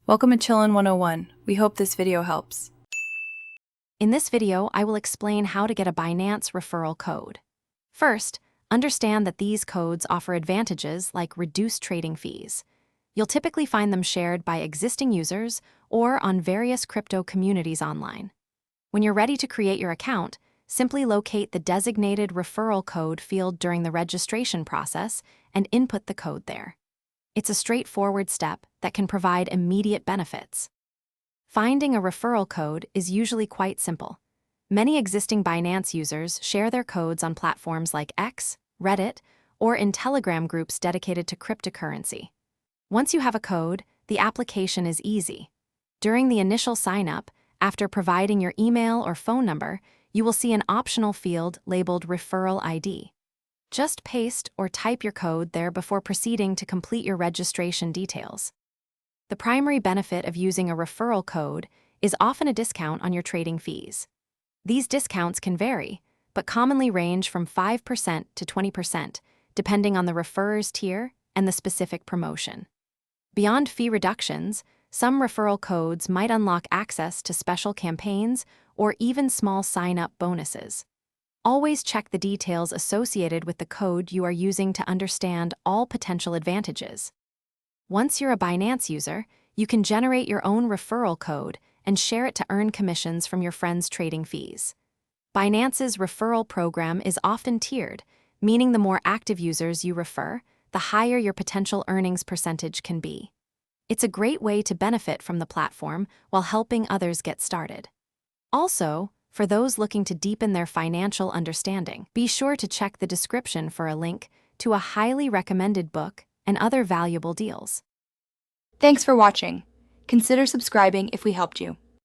Welcome to Chillin' 101. We hope this video helps. In this video, I will explain how to get a Binance referral code. First, understand that these codes offer advantages like reduced trading fees. You'll typically find them shared by existing users or on various crypto communities online. When you're ready to create your account, simply locate the designated referral code field during the registration process and input the code there. It's a straightforward step that can provide immediate benefits. Finding a referral code is usually quite simple. Many existing Binance users share their codes on platforms like X, Reddit, or in Telegram groups dedicated to cryptocurrency. Once you have a code, the application is easy. During the initial sign-up, after providing your email or phone number, you will see an optional field labeled Referral ID. Just paste or type your code there before proceeding to complete your registration details. The primary benefit of using a referral code is often a discount on your trading fees. These discounts can vary, but commonly range from 5% to 20%, depending on the referrer's tier and the specific promotion. Beyond fee reductions, some referral codes might unlock access to special campaigns or even small sign-up bonuses. Always check the details associated with the code you are using to understand all potential advantages. Once you're a Binance user, you can generate your own referral code and share it to earn commissions from your friends' trading fees. Binance's referral program is often tiered, meaning the more active users you refer, the higher your potential earnings percentage can be. It's a great way to benefit from the platform while helping others get started. Also, for those looking to deepen their financial understanding, be sure to check the description for a link to a highly recommended book and other valuable deals. Thanks for watching. Consider subscribing if we helped you.